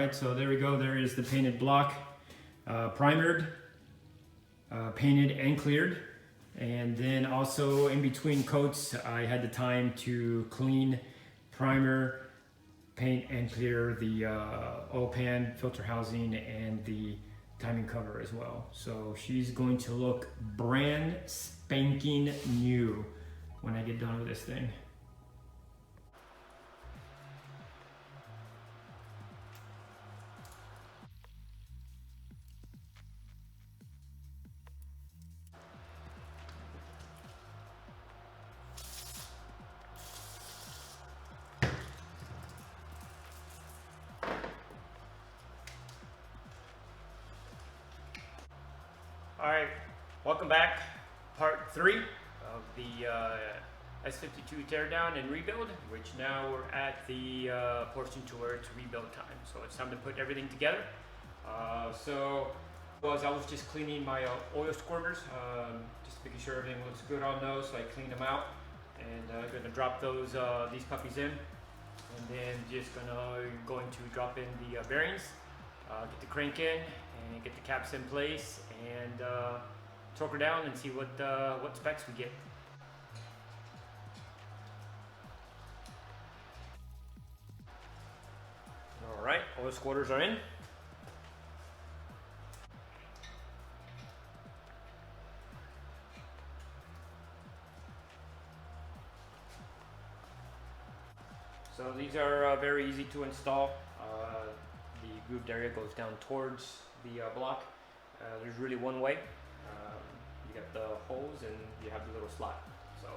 right, so there we go. There is the painted block, primered, painted and cleared. And then also in between coats, I had the time to clean, primer, paint and clear the oil pan, filter housing, and the timing cover as well. So she's going to look brand spanking new when I get done with this thing. Alright, welcome back. Part 3 of the S52 teardown and rebuild, which now we're at the portion to where it's rebuild time. So it's time to put everything together. So as I was just cleaning my oil squirters, just making sure everything looks good on those, so I cleaned them out. And I'm going to drop those these puppies in. And then just going to drop in the bearings, get the crank in, and get the caps in place, and torque her down and see what specs we get. All right, oil squirters are in. So these are very easy to install. The grooved area goes down towards the block. There's really one way. You got the holes and you have the little slot. So.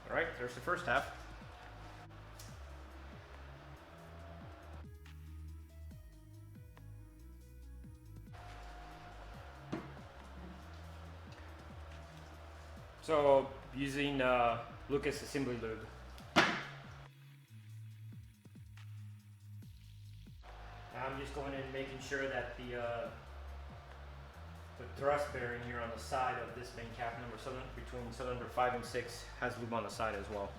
All right, there's the first half. So using Lucas assembly lube. I'm just going in and making sure that the thrust bearing here on the side of this main cap between cylinder 5 and 6 has lube on the side as well.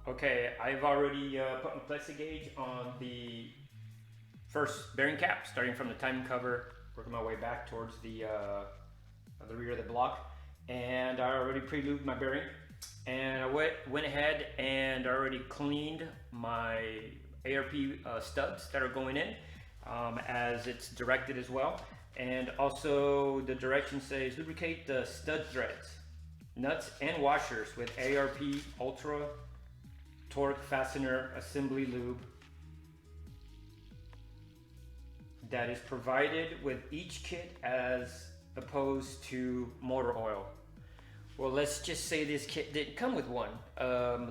Okay, I've already put my plexi gauge on the first bearing cap, starting from the timing cover, working my way back towards the rear of the block. And I already pre-lubed my bearing. And I went ahead and already cleaned my ARP studs that are going in, as it's directed as well. And also the direction says lubricate the stud threads, nuts, and washers with ARP Ultra Torque Fastener Assembly Lube that is provided with each kit as opposed to motor oil. Well, let's just say this kit didn't come with one.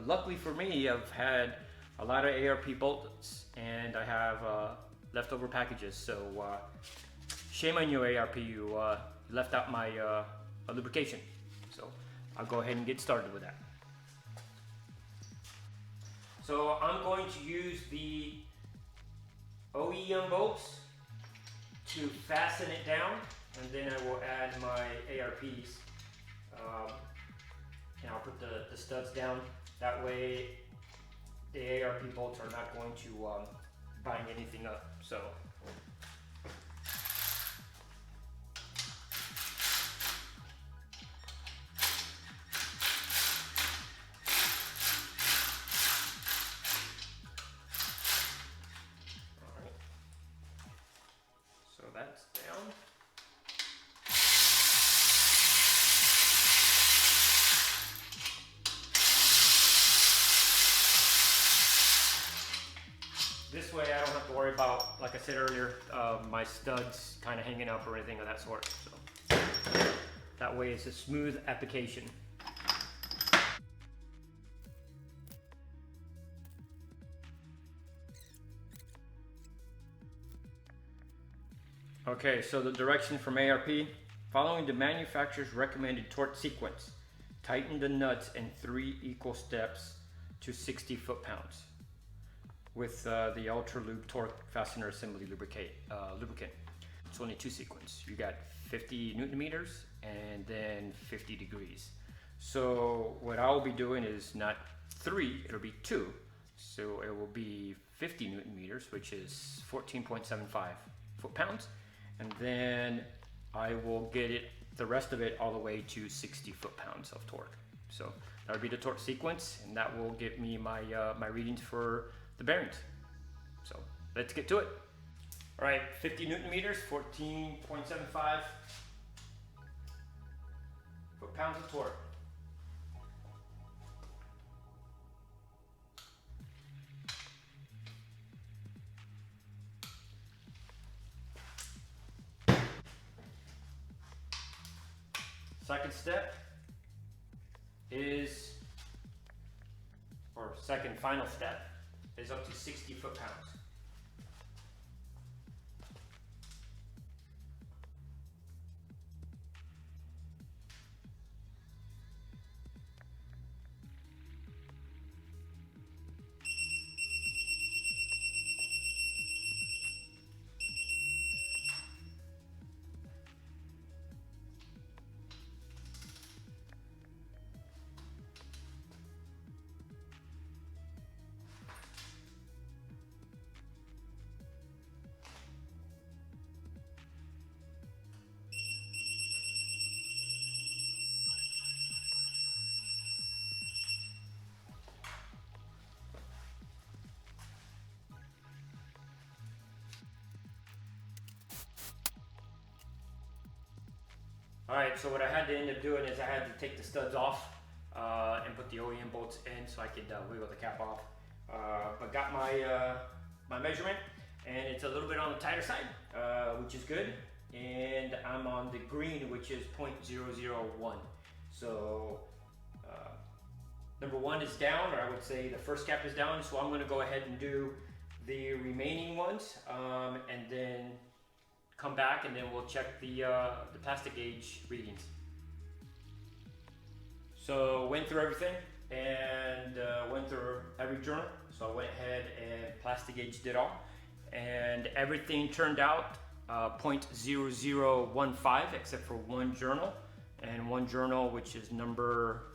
Luckily for me, I've had a lot of ARP bolts and I have leftover packages, so shame on you, ARP, you left out my lubrication. So I'll go ahead and get started with that. So I'm going to use the OEM bolts to fasten it down, and then I will add my ARPs, and I'll put the studs down. That way the ARP bolts are not going to bind anything up. So. So that's down. This way I don't have to worry worry about, like I said earlier, my studs kind of hanging up or anything of that sort. So that way it's a smooth application. Okay, so the direction from ARP: following the manufacturer's recommended torque sequence, tighten the nuts in 3 equal steps to 60 foot-pounds with the Ultra Lube torque fastener assembly lubricant. It's only 2 sequence. You got 50 Newton meters and then 50 degrees. So what I'll be doing is not 3, it'll be 2. So it will be 50 Newton meters, which is 14.75 foot-pounds. And then I will get it, the rest of it, all the way to 60 foot-pounds of torque. So that would be the torque sequence, and that will give me my my readings for the bearings. So let's get to it. All right, 50 Newton meters, 14.75 foot-pounds of torque. Second step is, or second final step, is up to 60 foot-pounds. Alright, so what I had to end up doing is I had to take the studs off and put the OEM bolts in so I could wiggle the cap off. But got my my measurement, and it's a little bit on the tighter side, which is good. And I'm on the green, which is 0.001. So number 1 is down, or I would say the first cap is down. So I'm going to go ahead and do the remaining ones, and then come back, and then we'll check the plastic gauge readings. So went through everything and went through every journal. So I went ahead and plastic gauge did all, and everything turned out 0.0015 except for one journal, and one journal, which is number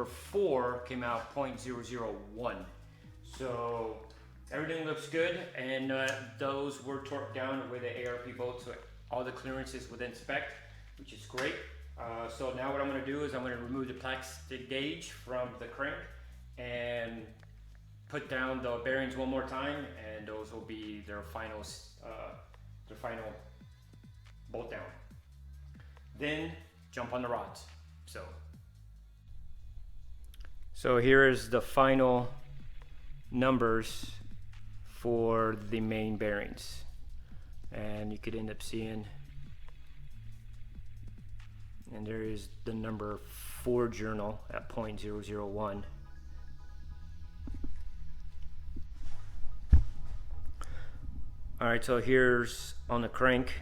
4, came out 0.001. So everything looks good, and those were torqued down with the ARP bolt, so all the clearances within spec, which is great. So now what I'm going to do is I'm going to remove the plastic gauge from the crank and put down the bearings one more time, and those will be their final bolt down. Then jump on the rods. So here is the final numbers for the main bearings, and you could end up seeing, and there is the number 4 journal at 0.001. All right, so here's on the crank.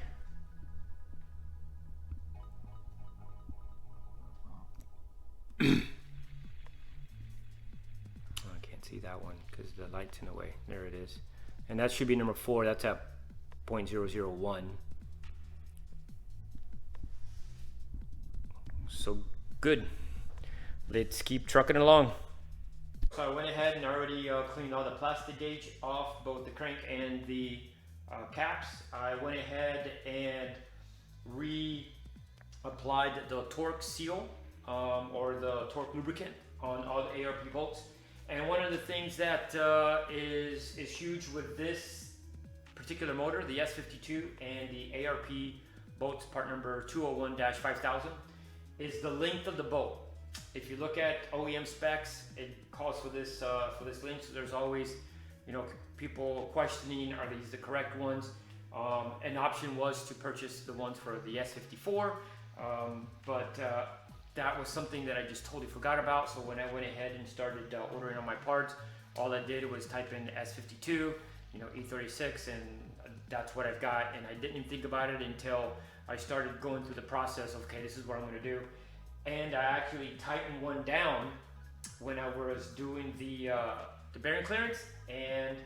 See that one because the light's in the way. There it is, and that should be number 4. That's at 0.001. So good. Let's keep trucking along. So I went ahead and already cleaned all the plastic gauge off both the crank and the caps. I went ahead and re-applied the torque seal or the torque lubricant on all the ARP bolts. And one of the things that is huge with this particular motor, the S52 and the ARP bolts, part number 201-5000, is the length of the bolt. If you look at OEM specs, it calls for this length. So there's always people questioning, are these the correct ones? An option was to purchase the ones for the S54, but that was something that I just totally forgot about. So when I went ahead and started ordering on my parts, all I did was type in S52, E36, and that's what I've got. And I didn't even think about it until I started going through the process of, okay, this is what I'm going to do. And I actually tightened one down when I was doing the bearing clearance, and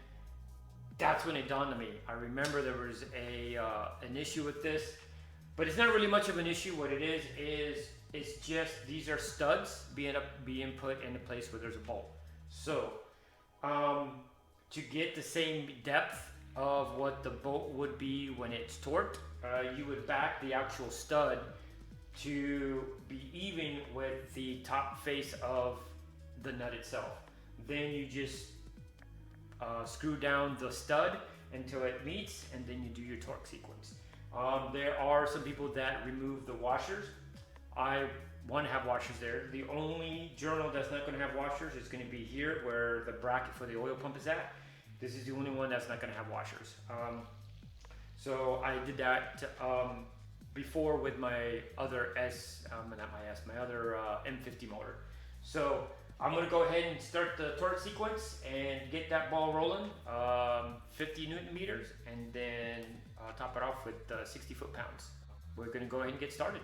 that's when it dawned on me. I remember there was an issue with this, but it's not really much of an issue. What it is it's just these are studs being put into place where there's a bolt. So to get the same depth of what the bolt would be when it's torqued, you would back the actual stud to be even with the top face of the nut itself. Then you just screw down the stud until it meets, and then you do your torque sequence. There are some people that remove the washers. I want to have washers there. The only journal that's not going to have washers is going to be here where the bracket for the oil pump is at. This is the only one that's not going to have washers. So I did that before with my other my other M50 motor. So I'm going to go ahead and start the torque sequence and get that ball rolling, 50 Newton meters, and then top it off with 60 foot-pounds. We're going to go ahead and get started.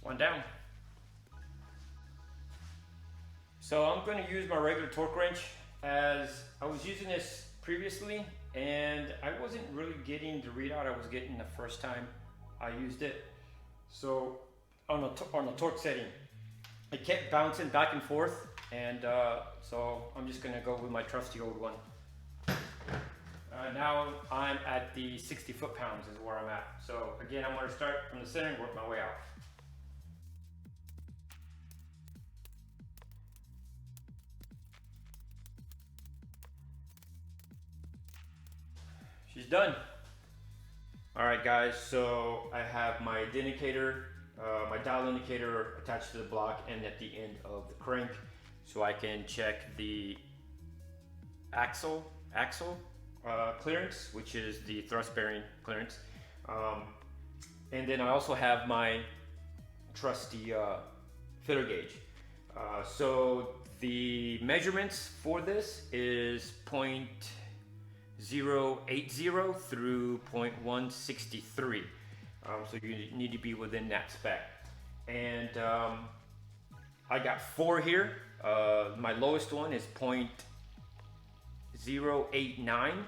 One down. So I'm going to use my regular torque wrench, as I was using this previously and I wasn't really getting the readout I was getting the first time I used it. So on the torque setting, it kept bouncing back and forth, and so I'm just going to go with my trusty old one. Now I'm at the 60 foot-pounds is where I'm at. So again, I'm going to start from the center and work my way out. She's done. All right, guys, so I have my indicator, my dial indicator attached to the block and at the end of the crank, so I can check the axle clearance, which is the thrust bearing clearance. And then I also have my trusty filler gauge. So the measurements for this is 0.080 through 0.163. So you need to be within that spec. And I got 4 here. My lowest one is 0.089,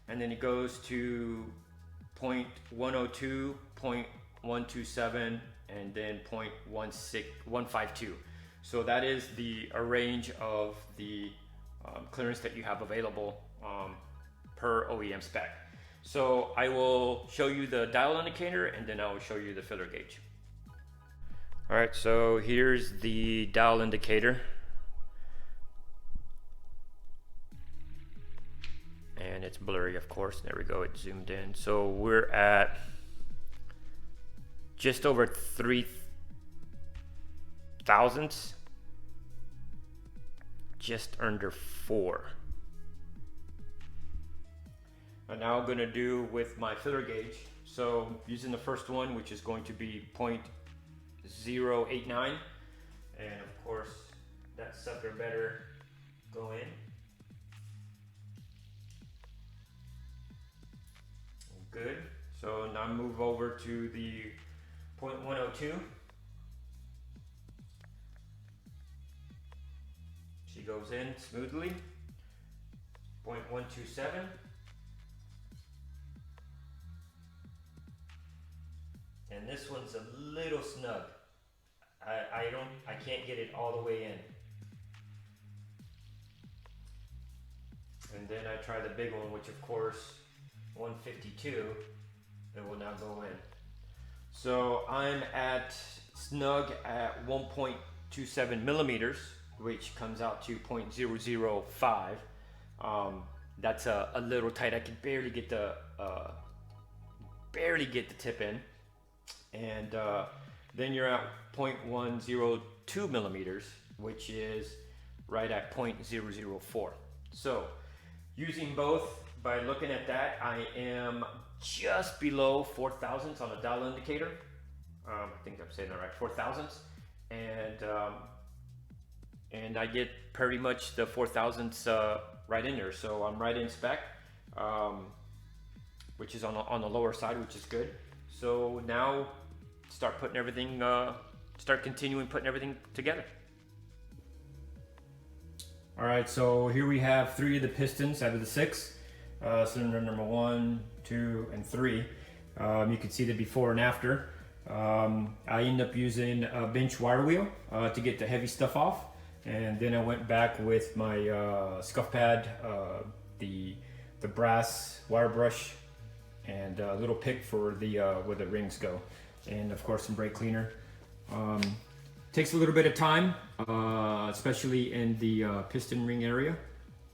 and then it goes to 0.102, 0.127, and then 0.152. So that is the range of the clearance that you have available per OEM spec. So I will show you the dial indicator, and then I will show you the filler gauge. All right, so here's the dial indicator. And it's blurry, of course. There we go, it zoomed in. So we're at just over 3 thousandths, just under 4. And now I'm gonna do with my filler gauge. So using the first one, which is going to be 0.089, and of course that sucker better go in. Good. So now move over to the 0.102. She goes in smoothly. 0.127. And this one's a little snug. I can't get it all the way in. And then I try the big one, which of course 152, it will now go in. So I'm at snug at 1.27 millimeters, which comes out to 0.005. That's a little tight. I can barely get the tip in, and then you're at 0.102 millimeters, which is right at 0.004. So using both, by looking at that, I am just below 4 thousandths on the dial indicator. I think I'm saying that right, 4 thousandths, and I get pretty much the 4 thousandths right in there. So I'm right in spec, which is on the lower side, which is good. So now start continuing putting everything together. All right, so here we have 3 of the pistons out of the 6, cylinder number 1, 2, and 3. You can see the before and after. I end up using a bench wire wheel to get the heavy stuff off, and then I went back with my scuff pad, the brass wire brush, and a little pick for the where the rings go, and of course some brake cleaner. Takes a little bit of time, especially in the piston ring area,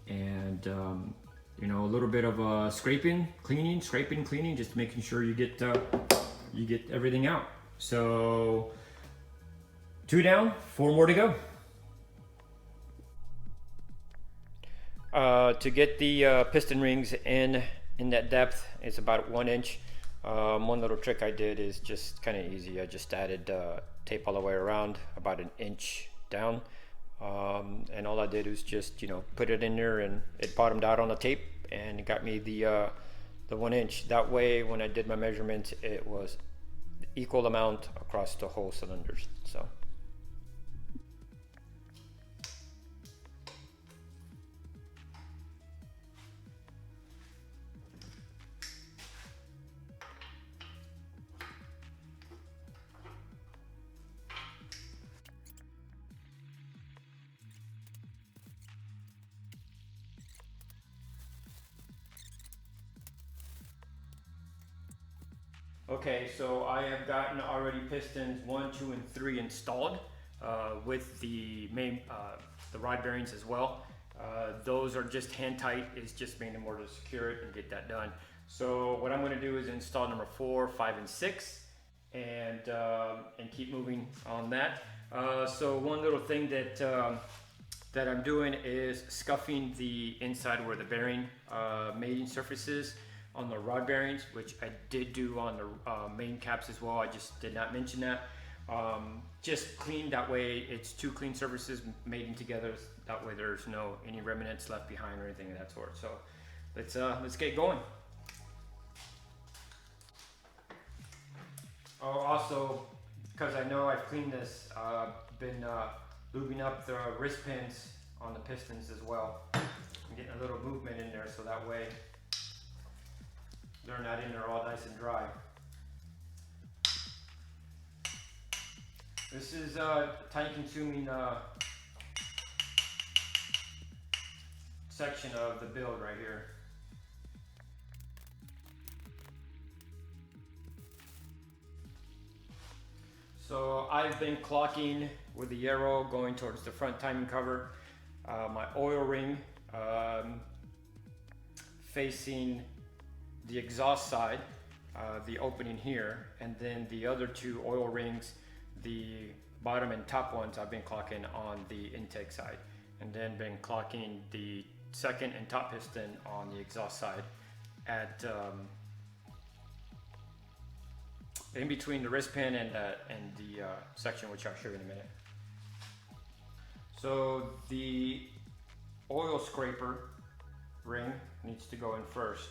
and you know, a little bit of scraping, cleaning, just making sure you get everything out. So 2 down, 4 more to go. To get the piston rings in that depth, it's about 1 inch. One little trick I did is just kind of easy. I just added tape all the way around, about 1 inch down, and all I did was just, you know, put it in there, and it bottomed out on the tape, and it got me the 1 inch. That way, when I did my measurements, it was equal amount across the whole cylinders. So. Okay, so I have gotten already pistons 1, 2, and 3 installed with the main the rod bearings as well. Those are just hand tight. It's just mainly more to secure it and get that done. So what I'm going to do is install number 4, 5, and 6, and keep moving on that. So one little thing that I'm doing is scuffing the inside where the bearing mating surface is on the rod bearings, which I did do on the main caps as well. I just did not mention that. Just clean, that way it's 2 clean surfaces mating together. That way there's any remnants left behind or anything of that sort. So let's get going. Oh, also, because I know I've cleaned this, been lubing up the wrist pins on the pistons as well. I'm getting a little movement in there, so that way they're not in there all nice and dry. This is a time-consuming section of the build right here. So I've been clocking with the arrow going towards the front timing cover, my oil ring facing the exhaust side, the opening here, and then the other 2 oil rings, the bottom and top ones, I've been clocking on the intake side, and then been clocking the second and top piston on the exhaust side at in between the wrist pin and the section, which I'll show you in a minute. So the oil scraper ring needs to go in first.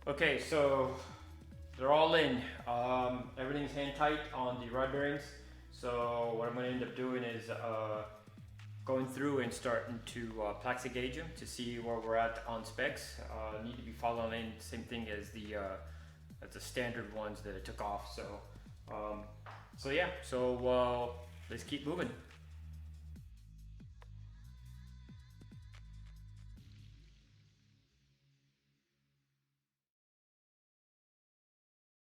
Okay, so they're all in. Everything's hand tight on the rod bearings. So what I'm going to end up doing is going through and starting to plexi gauge them to see where we're at on specs. Need to be following the same thing as the standard ones that I took off. So yeah. So let's keep moving.